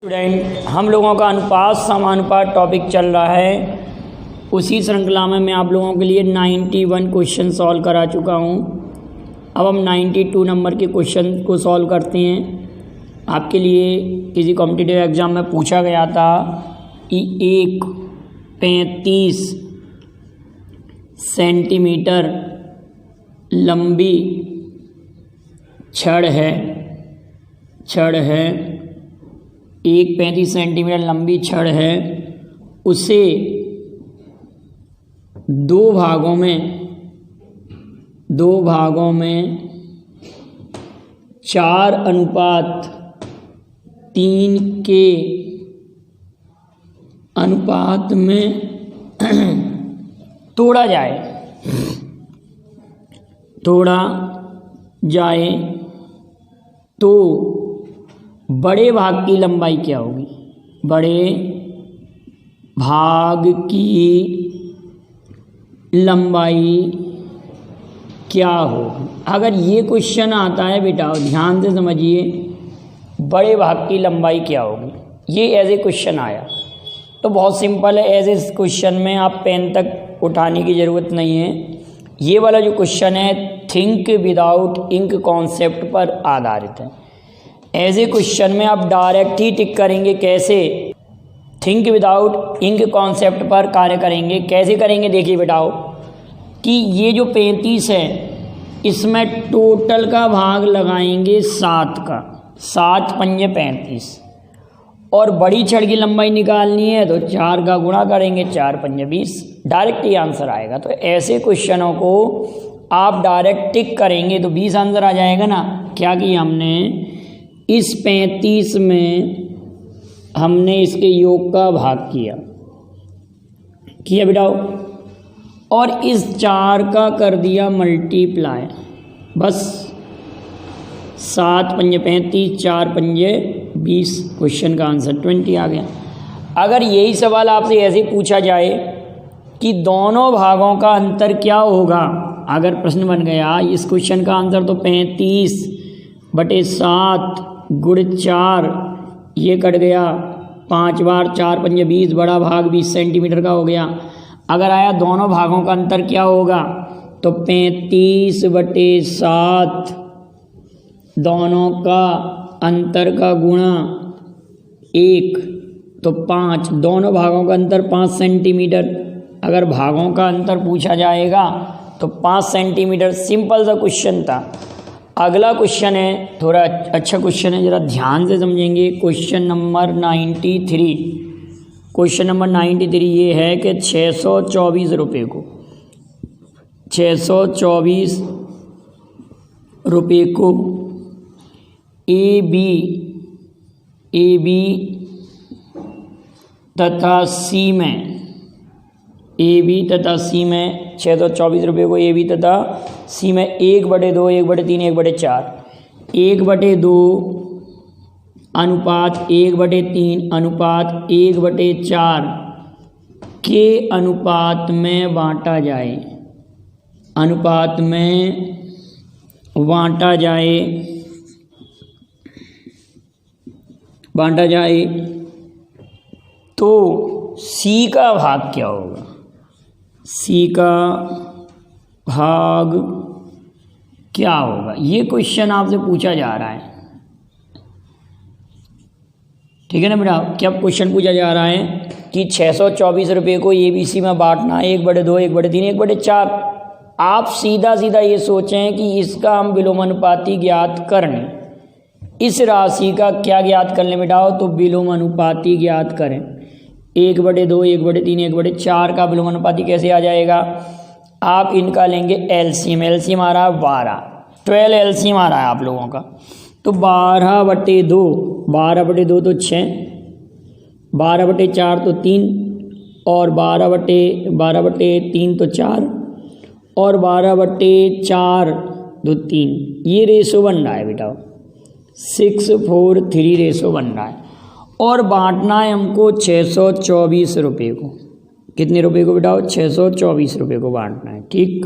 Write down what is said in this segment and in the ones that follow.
Student, हम लोगों का अनुपात समानुपात टॉपिक चल रहा है। उसी श्रृंखला में मैं आप लोगों के लिए 91 क्वेश्चन सॉल्व करा चुका हूँ। अब हम 92 नंबर के क्वेश्चन को सॉल्व करते हैं। आपके लिए किसी कॉम्पिटिटिव एग्ज़ाम में पूछा गया था कि एक 35 सेंटीमीटर लंबी छड़ है, एक 35 सेंटीमीटर लंबी छड़ है, उसे दो भागों में 4:3 के अनुपात में तोड़ा जाए तो बड़े भाग की लंबाई क्या होगी? बड़े भाग की लंबाई क्या होगी? अगर ये क्वेश्चन आता है बेटा, ध्यान से समझिए, बड़े भाग की लंबाई क्या होगी, ये एज ए क्वेश्चन आया तो बहुत सिंपल है। एज ए क्वेश्चन में आप पेन तक उठाने की ज़रूरत नहीं है। ये वाला जो क्वेश्चन है थिंक विदाउट इंक कॉन्सेप्ट पर आधारित है। एज ए क्वेश्चन में आप डायरेक्ट ही टिक करेंगे। कैसे? थिंक विदाउट इंक कॉन्सेप्ट पर कार्य करेंगे। कैसे करेंगे? देखिए बेटाओ कि ये जो 35 है इसमें टोटल का भाग लगाएंगे 7 का, 7 पंजे 35, और बड़ी छड़ की लंबाई निकालनी है तो 4 का गुणा करेंगे, 4 पंजे 20, डायरेक्ट ही आंसर आएगा। तो ऐसे क्वेश्चनों को आप डायरेक्ट टिक करेंगे तो 20 आंसर आ जाएगा ना। क्या किया हमने? इस 35 में हमने इसके योग का भाग किया बेटाओ, और इस 4 का कर दिया मल्टीप्लाई। बस 7 पंजे 35, 4 पंजे 20, क्वेश्चन का आंसर 20 आ गया। अगर यही सवाल आपसे ऐसे पूछा जाए कि दोनों भागों का अंतर क्या होगा, अगर प्रश्न बन गया, इस क्वेश्चन का आंसर तो 35/7 गुण 4, ये कट गया 5 बार, 4 पंजे 20, बड़ा भाग 20 सेंटीमीटर का हो गया। अगर आया दोनों भागों का अंतर क्या होगा तो 35/7 दोनों का अंतर का गुणा 1 तो 5, दोनों भागों का अंतर 5 सेंटीमीटर। अगर भागों का अंतर पूछा जाएगा तो 5 सेंटीमीटर। सिंपल सा क्वेश्चन था। अगला क्वेश्चन है, थोड़ा अच्छा क्वेश्चन है, ज़रा ध्यान से समझेंगे। Question number 93। क्वेश्चन नंबर 93 ये है कि 624 रुपये को 624 रुपये को ए बी तथा सी में 624 रुपये को ए बी तथा सी में 1/2, 1/3, 1/4, 1/2 अनुपात 1/3 अनुपात 1/4 के अनुपात में बांटा जाए तो सी का भाग क्या होगा? सी का भाग क्या होगा? ये क्वेश्चन आपसे पूछा जा रहा है, ठीक है ना बेटा। क्या क्वेश्चन पूछा जा रहा है कि 624 रुपये को ए बी सी में बांटना 1/2, 1/3, 1/4। आप सीधा ये सोचें कि इसका हम विलोमानुपाती ज्ञात करने, इस राशि का क्या ज्ञात कर लें बेटा? तो विलोमानुपाती ज्ञात करें। 1/2, 1/3, 1/4 का विलोमानुपाती कैसे आ जाएगा? आप इनका लेंगे एलसीएम। एलसीएम आ रहा है 12 एलसीएम आ रहा है आप लोगों का। तो 12/2 तो 6, 12/4 तो 3, और 12/3 तो 4, और 12/4 तो 3। ये रेशो बन रहा है बेटा, 6:4:3 रेशो बन रहा है। और बांटना है हमको 624 रुपये को। कितने रुपये को बेटा? 624 रुपये को बांटना है, ठीक।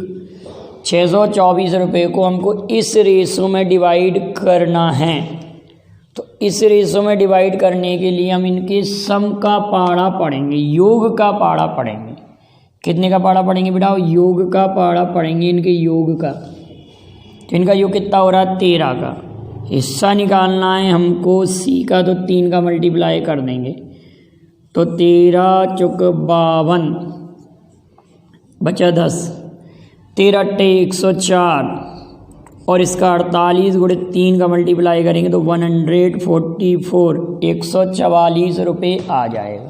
624 रुपये को हमको इस रेशो में डिवाइड करना है। तो इस रेशो में डिवाइड करने के लिए हम इनके सम का पहाड़ा पढ़ेंगे, योग का पहाड़ा पढ़ेंगे। कितने का पहाड़ा पढ़ेंगे बेटा? योग का पहाड़ा पढ़ेंगे, इनके योग का। तो इनका योग कितना हो रहा है? 13 का। हिस्सा निकालना है हमको सी का, तो 3 का मल्टीप्लाई कर देंगे, तो 13 चौक 52 बचा 10, 13 अट्ठे 104 और इसका 48 गुणे 3 का मल्टीप्लाई करेंगे तो 144 144 रुपये आ जाएगा।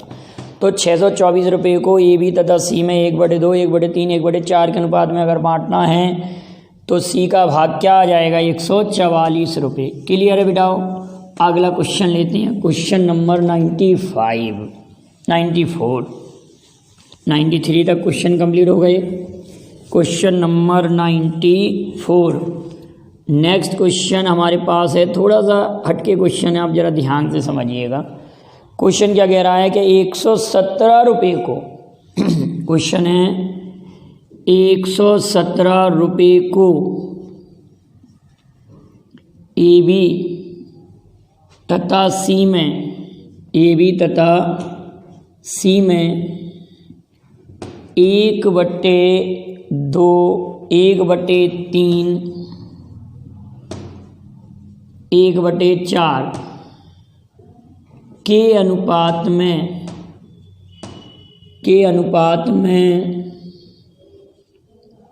तो 624 रुपये को ए बी तथा सी में 1/2 1/3 1/4 के अनुपात में अगर बांटना है तो सी का भाग क्या आ जाएगा? 144 रुपये। क्लियर है बेटाओ? अगला क्वेश्चन लेते हैं, क्वेश्चन नंबर 95 94 93 तक क्वेश्चन कंप्लीट हो गए। क्वेश्चन नंबर 94 नेक्स्ट क्वेश्चन हमारे पास है, थोड़ा सा हटके क्वेश्चन है, आप जरा ध्यान से समझिएगा। क्वेश्चन क्या कह रहा है कि 117 रुपये को क्वेश्चन है 117 रुपये को ए बी तथा सी में, ए बी तथा सी में 1/2 1/3 1/4 के अनुपात में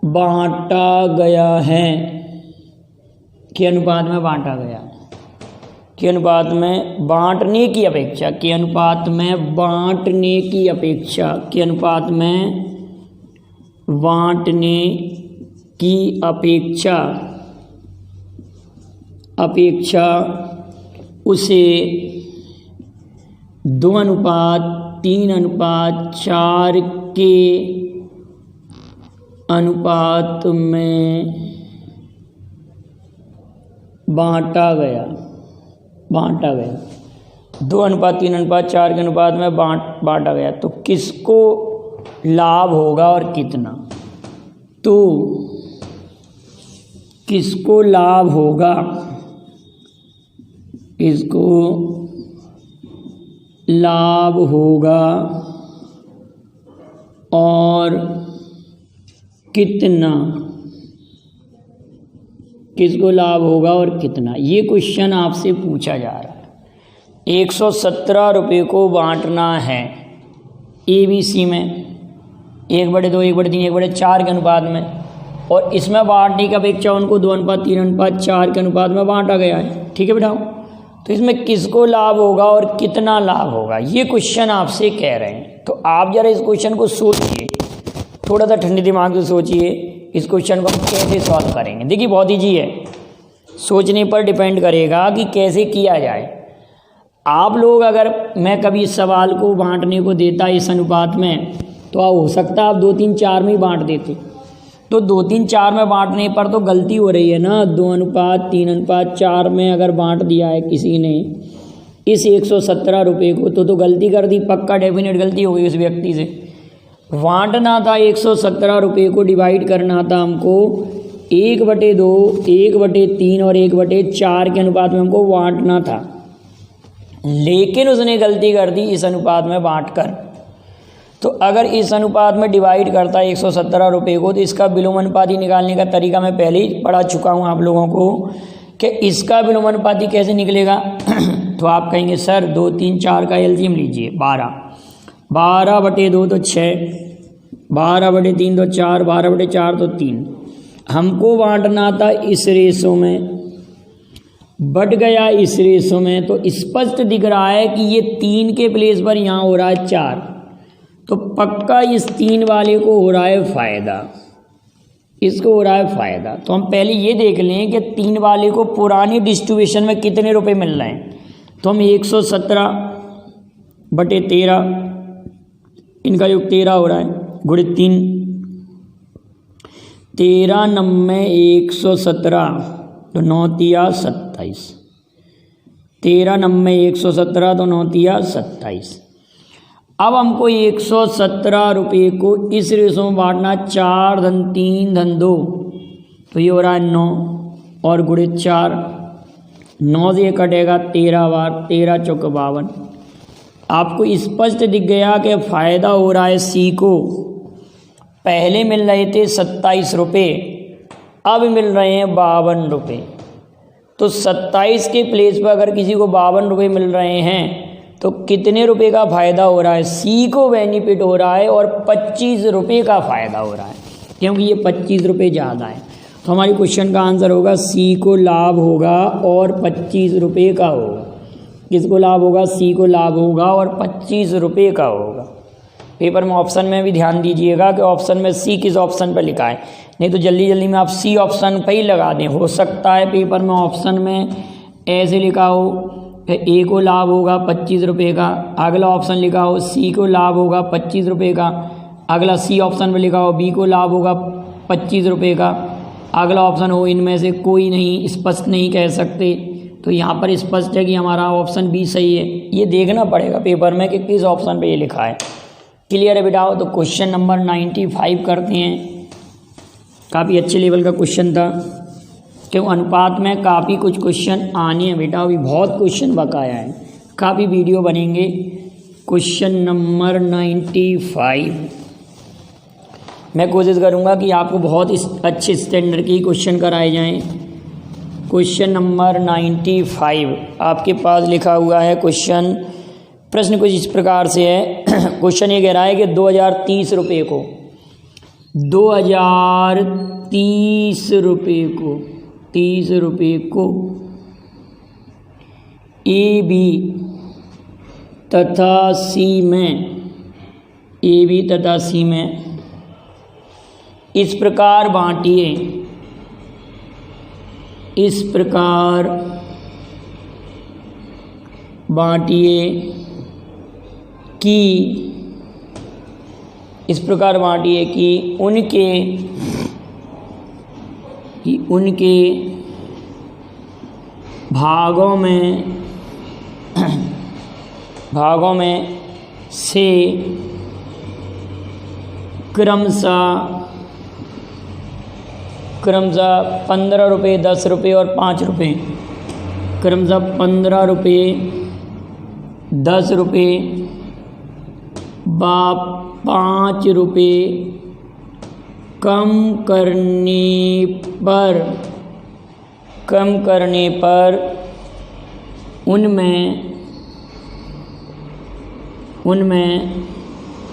बांटा गया है, के अनुपात में बांटा गया, के अनुपात में बांटने की अपेक्षा, के अनुपात में बांटने की अपेक्षा, के अनुपात में बांटने की अपेक्षा उसे 2:3:4 के अनुपात में बांटा गया 2:3:4 के अनुपात में बांटा गया। तो किसको लाभ होगा और कितना? तो किसको लाभ होगा, किसको लाभ होगा और कितना, किसको लाभ होगा और कितना, ये क्वेश्चन आपसे पूछा जा रहा है। 117 रुपये को बांटना है ए बी सी में 1/2 1/3 1/4 के अनुपात में, और इसमें बांटने की अपेक्षा उनको 2:3:4 के अनुपात में बांटा गया है। ठीक है बेटा? तो इसमें किसको लाभ होगा और कितना लाभ होगा, ये क्वेश्चन आपसे कह रहे हैं। तो आप जरा इस क्वेश्चन को सोचिए, थोड़ा सा ठंडे दिमाग से सोचिए, इस क्वेश्चन को हम कैसे सॉल्व करेंगे। देखिए बहुत ईजी है, सोचने पर डिपेंड करेगा कि कैसे किया जाए। आप लोग अगर मैं कभी इस सवाल को बांटने को देता इस अनुपात में, तो हो सकता है आप 2 3 4 में ही बांट देते। तो 2 3 4 में बांटने पर तो गलती हो रही है ना, 2:3:4 में अगर बांट दिया है किसी ने इस 117 रुपये को, तो गलती कर दी, पक्का डेफिनेट गलती हो गई उस व्यक्ति से। बांटना था 117 रुपये को, डिवाइड करना था हमको 1/2 1/3 और 1/4 के अनुपात में हमको बांटना था, लेकिन उसने गलती कर दी इस अनुपात में बांटकर। तो अगर इस अनुपात में डिवाइड करता है 117 रुपये को, तो इसका विलोमानुपाती निकालने का तरीका मैं पहले ही पढ़ा चुका हूँ आप लोगों को कि इसका विलोमानुपाती कैसे निकलेगा। तो आप कहेंगे सर 2 3 4 का एलसीएम लीजिए 12/2 तो 6, 12/3 तो 4, 12/4 तो 3। हमको बांटना था इस रेशो में, बढ़ गया इस रेशो में, तो स्पष्ट दिख रहा है कि ये 3 के प्लेस पर यहाँ हो रहा है 4, तो पक्का इस 3 वाले को हो रहा है फ़ायदा, इसको हो रहा है फ़ायदा। तो हम पहले ये देख लें कि 3 वाले को पुरानी डिस्ट्रीब्यूशन में कितने रुपए मिल रहे हैं। तो हम 117/13, इनका योग 13 हो रहा है, गुणे 3, 13 9 117 तो 9 तिया 27, 13 9 117 तो 9 तिया 27। अब हमको 117 रुपये को इस रेशो में बांटना, 4 धन 3 धन 2, तो ये हो रहा है 9 और गुणे 4, 9 से कटेगा 13 बार, 13 चौक 52। आपको स्पष्ट दिख गया कि फ़ायदा हो रहा है सी को। पहले मिल रहे थे 27 रुपये, अब मिल रहे हैं 52 रुपये। तो 27 के प्लेस पर अगर किसी को 52 रुपये मिल रहे हैं तो कितने रुपए का फ़ायदा हो रहा है? सी को बेनिफिट हो रहा है और 25 रुपये का फ़ायदा हो रहा है, क्योंकि ये 25 रुपये ज़्यादा है। तो हमारी क्वेश्चन का आंसर होगा सी को लाभ होगा और 25 रुपये का होगा। किसको लाभ होगा? सी को लाभ होगा और 25 रुपये का होगा। पेपर में ऑप्शन में भी ध्यान दीजिएगा कि ऑप्शन में सी किस ऑप्शन पर लिखा है, नहीं तो जल्दी जल्दी में आप सी ऑप्शन पर ही लगा दें। हो सकता है पेपर में ऑप्शन में ऐसे लिखा हो कि ए को लाभ होगा 25 रुपये का, अगला ऑप्शन लिखा हो सी को लाभ होगा 25 रुपये का, अगला सी ऑप्शन पर लिखा हो बी को लाभ होगा 25 रुपये का, अगला ऑप्शन हो इनमें से कोई नहीं, स्पष्ट नहीं कह सकते। तो यहाँ पर स्पष्ट है कि हमारा ऑप्शन बी सही है। ये देखना पड़ेगा पेपर में कि किस ऑप्शन पे ये लिखा है। क्लियर है बेटा? तो क्वेश्चन नंबर 95 करते हैं। काफ़ी अच्छे लेवल का क्वेश्चन था, क्यों अनुपात में काफ़ी कुछ क्वेश्चन आने हैं बेटा, अभी बहुत क्वेश्चन बकाया है, काफ़ी वीडियो बनेंगे। क्वेश्चन नंबर 95 मैं कोशिश करूँगा कि आपको बहुत अच्छे स्टैंडर्ड के क्वेश्चन कराए जाएं। क्वेश्चन नंबर 95 आपके पास लिखा हुआ है क्वेश्चन। प्रश्न कुछ इस प्रकार से है। क्वेश्चन ये कह रहा है कि 2030 रुपये को 2030 रुपये को 30 रुपये को ए बी तथा सी में इस प्रकार बांटिए, कि उनके भागों में से क्रमशः 15 रुपये, 10 रुपये और 5 रुपये, क्रमशः 15 रुपये, 10 रुपये व 5 रुपये कम करने पर उनमें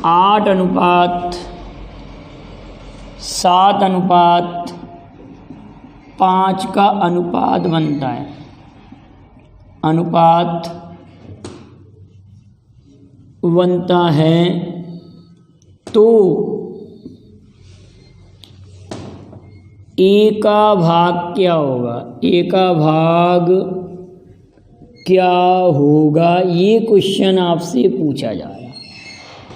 8:7:5 का अनुपात बनता है। तो ए का भाग क्या होगा? ये क्वेश्चन आपसे पूछा जा रहा है।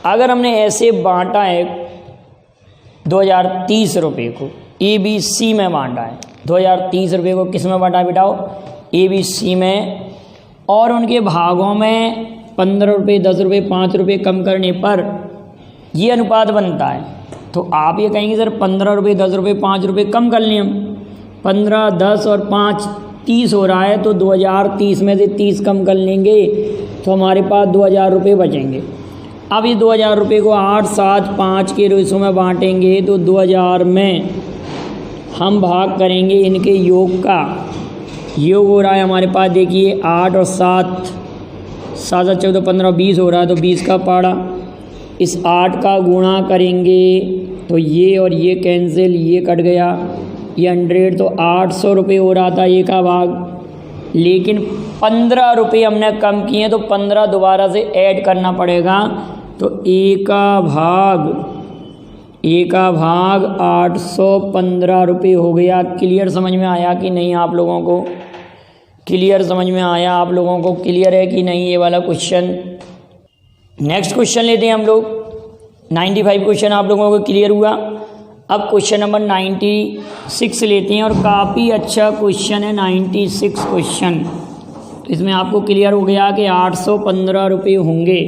अगर हमने ऐसे बांटा है 2030 रुपये को ए बी सी में बांटा है, 2030 रुपये को किस में बांटा है बेटाओ? ए बी सी में, और उनके भागों में 15 रुपये, 10 रुपये, 5 रुपये कम करने पर ये अनुपात बनता है। तो आप ये कहेंगे सर 15 रुपये, 10 रुपये, 5 रुपये कम कर लें हम, 15, 10 और 5 30 हो रहा है, तो 2030 में से 30 कम कर लेंगे तो हमारे पास 2000 रुपये बचेंगे। अब ये 2000 रुपये को 8:7:5 के रेशो में बांटेंगे तो 2000 में हम भाग करेंगे इनके योग का। योग हो रहा है हमारे पास, देखिए 8 और 7, 7 और 14 15 20 हो रहा है, तो 20 का पाड़ा। इस 8 का गुणा करेंगे तो ये और ये कैंसिल, ये कट गया, ये 100, तो 800 रुपये हो रहा था ये का भाग। लेकिन 15 रुपये हमने कम किए तो 15 दोबारा से ऐड करना पड़ेगा, तो ए का भाग 815 रुपये हो गया। क्लियर समझ में आया कि नहीं आप लोगों को? क्लियर समझ में आया आप लोगों को? क्लियर है कि नहीं ये वाला क्वेश्चन? नेक्स्ट क्वेश्चन लेते हैं हम लोग। 95 क्वेश्चन आप लोगों को क्लियर हुआ। अब क्वेश्चन नंबर 96 लेते हैं, और काफ़ी अच्छा क्वेश्चन है 96 क्वेश्चन। तो इसमें आपको क्लियर हो गया कि 815 रुपये होंगे।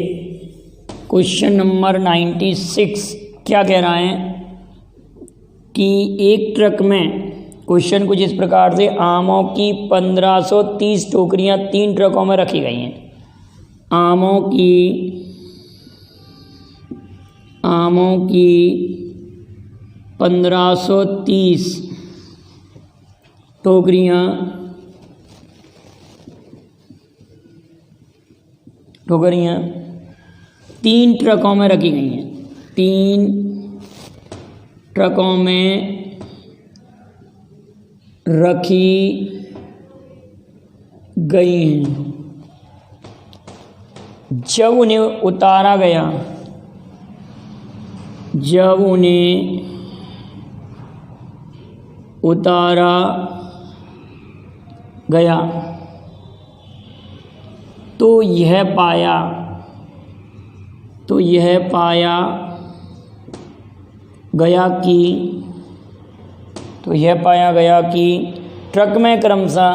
क्वेश्चन नंबर 96 क्या कह रहा है कि एक ट्रक में क्वेश्चन कुछ इस प्रकार से, आमों की 1530 टोकरियां 3 ट्रकों में रखी गई हैं। आमों की 1530 टोकरियां 3 ट्रकों में रखी गई हैं। 3 ट्रकों में रखी गई हैं। जब उन्हें उतारा गया तो यह पाया गया कि ट्रक में क्रमशः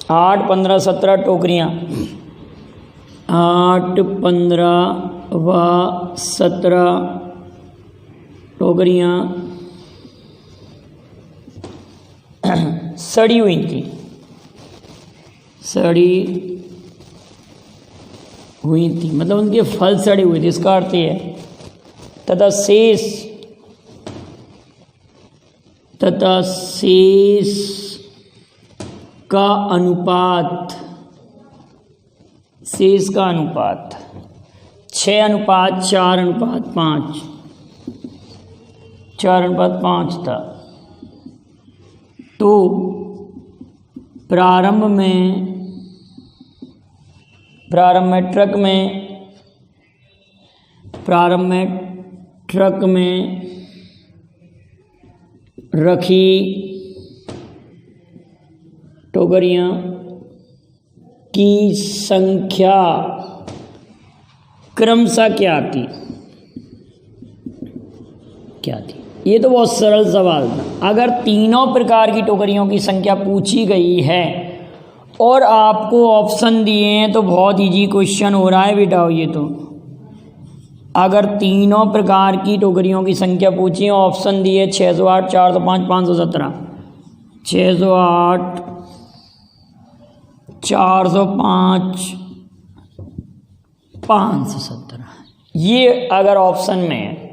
8, 15, 17 टोकरियां 8, 15 व 17 टोकरियां सड़ी हुई थी। मतलब उनके फल सड़े हुए थे। इसका अर्थ है तथा शेष का अनुपात 6:4:5 था। तो प्रारंभ में ट्रक में रखी टोकरियां की संख्या क्रमशः क्या थी? ये तो बहुत सरल सवाल था। अगर तीनों प्रकार की टोकरियों की संख्या पूछी गई है और आपको ऑप्शन दिए हैं तो बहुत इजी क्वेश्चन हो रहा है बेटा। ये तो अगर तीनों प्रकार की टोकरियों की संख्या पूछी है, ऑप्शन दिए 608, 405, 517, 608, 405, 517, ये अगर ऑप्शन में है,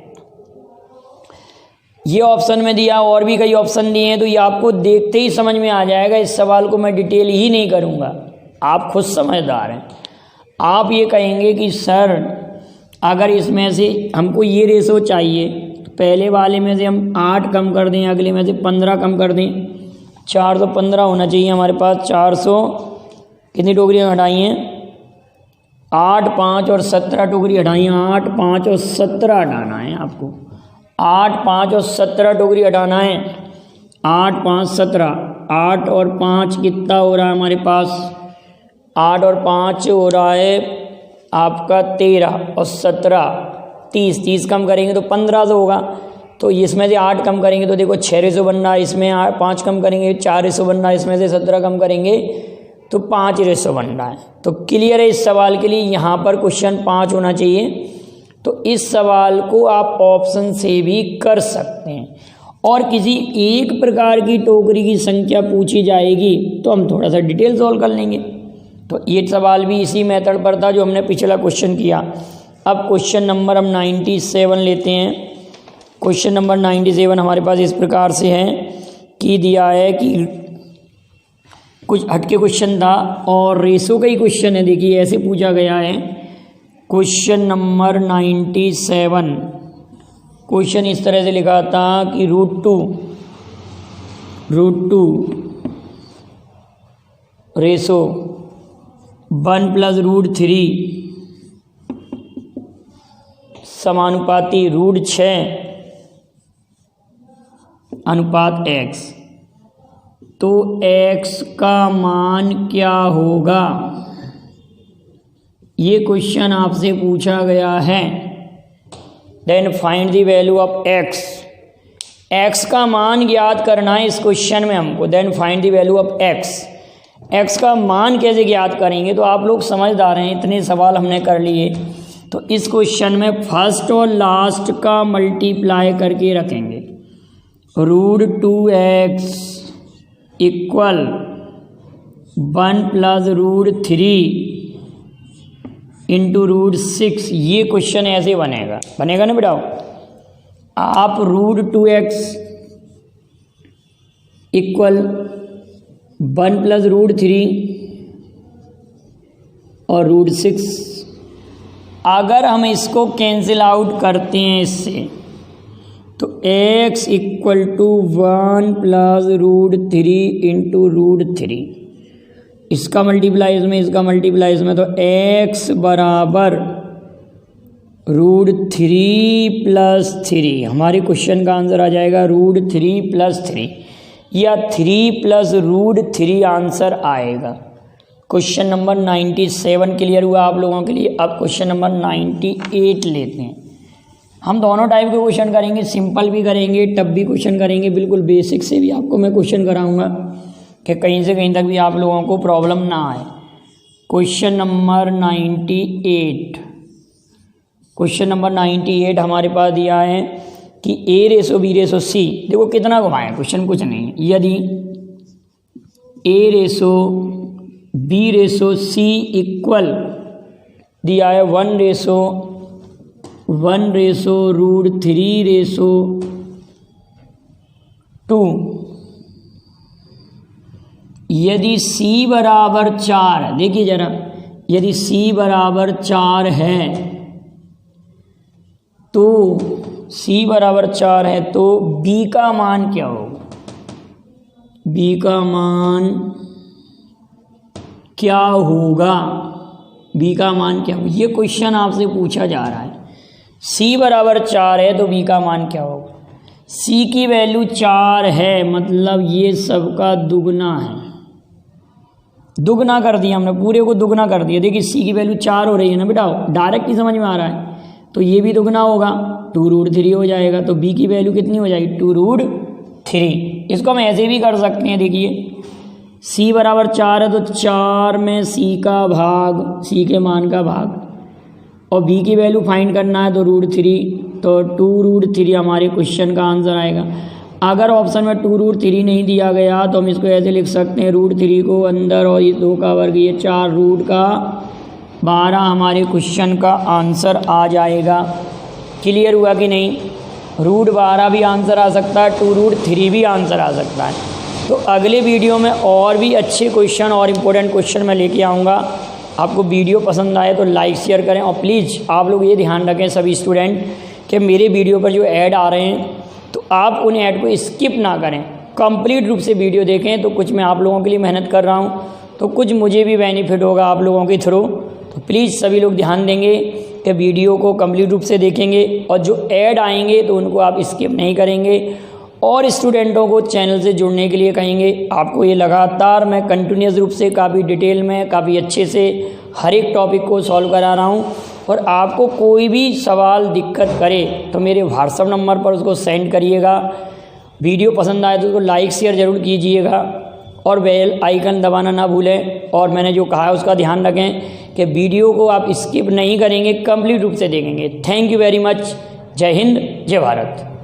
ये ऑप्शन में दिया, और भी कई ऑप्शन दिए हैं, तो ये आपको देखते ही समझ में आ जाएगा। इस सवाल को मैं डिटेल ही नहीं करूँगा, आप खुद समझदार हैं। आप ये कहेंगे कि सर अगर इसमें से हमको ये रेशो चाहिए, तो पहले वाले में से हम 8 कम कर दें, अगले में से 15 कम कर दें, 415 होना चाहिए हमारे पास। 400 कितनी टोकरियाँ हटाई हैं? 8, 5 और 17 टोकरी हटाई हैं। 8, 5 और 17 हटाना है आपको। 8, 5 और 17 टोकरी हटाना है। 8, 5, 17, 8 और 5 कितना हो रहा है हमारे पास? 8 और 5 हो रहा है आपका 13 और 17 30। 30 कम करेंगे तो 1500 होगा। तो इसमें से 8 कम करेंगे तो देखो 6 रेशो बन रहा है, इसमें 5 कम करेंगे 4 रेशो बन रहा है, इसमें से 17 कम करेंगे तो 5 रेशो बन रहा है। तो क्लियर है, इस सवाल के लिए यहाँ पर क्वेश्चन 5 होना चाहिए। तो इस सवाल को आप ऑप्शन से भी कर सकते हैं। और किसी एक प्रकार की टोकरी की संख्या पूछी जाएगी तो हम थोड़ा सा डिटेल सॉल्व कर लेंगे। तो ये सवाल भी इसी मेथड पर था जो हमने पिछला क्वेश्चन किया। अब क्वेश्चन नंबर हम 97 लेते हैं। क्वेश्चन नंबर 97 हमारे पास इस प्रकार से है कि दिया है कि कुछ हटके क्वेश्चन था और रेशो का ही क्वेश्चन है। देखिए ऐसे पूछा गया है क्वेश्चन नंबर 97। क्वेश्चन इस तरह से लिखा था कि √2 रेशो 1 + √3 समानुपाती √6 अनुपात x। तो x का मान क्या होगा, ये क्वेश्चन आपसे पूछा गया है। Then find the value of x। x का मान ज्ञात करना है इस क्वेश्चन में हमको। Then find the value of x। x का मान कैसे ज्ञात करेंगे, तो आप लोग समझदार हैं, इतने सवाल हमने कर लिए। तो इस क्वेश्चन में फर्स्ट और लास्ट का मल्टीप्लाई करके रखेंगे। √2x equal 1 + √3 into √6। ये क्वेश्चन ऐसे बनेगा ना बेटाओ। आप √2x इक्वल 1 + √3 और √6, अगर हम इसको कैंसिल आउट करते हैं इससे, तो x इक्वल टू 1 + √3 इंटू √3, इसका मल्टीप्लाई इसमें, इसका मल्टीप्लाई इसमें, तो x बराबर √3 + 3। हमारे क्वेश्चन का आंसर आ जाएगा √3 + 3 या 3 + √3 आंसर आएगा। क्वेश्चन नंबर 97 क्लियर हुआ आप लोगों के लिए। अब क्वेश्चन नंबर 98 लेते हैं। हम दोनों टाइप के क्वेश्चन करेंगे, सिंपल भी करेंगे, टफ भी क्वेश्चन करेंगे, बिल्कुल बेसिक से भी आपको मैं क्वेश्चन कराऊंगा कि कहीं से कहीं तक भी आप लोगों को प्रॉब्लम ना आए। क्वेश्चन नंबर 98, क्वेश्चन नंबर 98 हमारे पास दिया है कि a/b/c, देखो कितना घुमाएं, क्वेश्चन कुछ नहीं है। यदि a/b/c इक्वल दिया है 1/√3/2, यदि c बराबर 4, देखिए जरा, यदि c बराबर 4 है तो c बराबर 4 है तो b का मान क्या होगा? b का मान क्या होगा? b का मान क्या होगा? ये क्वेश्चन आपसे पूछा जा रहा है। c बराबर 4 है तो b का मान क्या होगा? c की वैल्यू 4 है, मतलब ये सबका दुगना है। दुगना कर दिया हमने, पूरे को दुगना कर दिया। देखिए c की वैल्यू 4 हो रही है ना बेटा, डायरेक्ट ही समझ में आ रहा है। तो ये भी दुगना होगा, 2√3 हो जाएगा। तो b की वैल्यू कितनी हो जाएगी? 2√3। इसको हम ऐसे भी कर सकते हैं, देखिए c बराबर 4 है तो 4 में c का भाग, c के मान का भाग, और b की वैल्यू फाइंड करना है तो √3, तो 2√3 हमारे क्वेश्चन का आंसर आएगा। अगर ऑप्शन में 2√3 नहीं दिया गया तो हम इसको ऐसे लिख सकते हैं, √3 को अंदर और ये 2 का वर्ग, ये 4 रूट का 12 हमारे क्वेश्चन का आंसर आ जाएगा। क्लियर हुआ कि नहीं? √12 भी आंसर आ सकता है, 2√3 भी आंसर आ सकता है। तो अगले वीडियो में और भी अच्छे क्वेश्चन और इम्पोर्टेंट क्वेश्चन मैं लेके आऊँगा। आपको वीडियो पसंद आए तो लाइक शेयर करें, और प्लीज़ आप लोग ये ध्यान रखें सभी स्टूडेंट कि मेरे वीडियो पर जो ऐड आ रहे हैं तो आप उन ऐड को स्किप ना करें, कंप्लीट रूप से वीडियो देखें। तो कुछ मैं आप लोगों के लिए मेहनत कर रहा हूँ, तो कुछ मुझे भी बेनिफिट होगा आप लोगों के थ्रू। तो प्लीज़ सभी लोग ध्यान देंगे कि वीडियो को कंप्लीट रूप से देखेंगे, और जो ऐड आएंगे तो उनको आप स्किप नहीं करेंगे। और स्टूडेंटों को चैनल से जुड़ने के लिए कहेंगे। आपको ये लगातार मैं कंटिन्यूस रूप से काफ़ी डिटेल में, काफ़ी अच्छे से हर एक टॉपिक को सॉल्व करा रहा हूँ। और आपको कोई भी सवाल दिक्कत करे तो मेरे व्हाट्सअप नंबर पर उसको सेंड करिएगा। वीडियो पसंद आए तो उसको लाइक शेयर ज़रूर कीजिएगा, और बेल आइकन दबाना ना भूलें। और मैंने जो कहा है उसका ध्यान रखें कि वीडियो को आप स्किप नहीं करेंगे, कंप्लीट रूप से देखेंगे। Thank you very much. जय हिंद, जय भारत।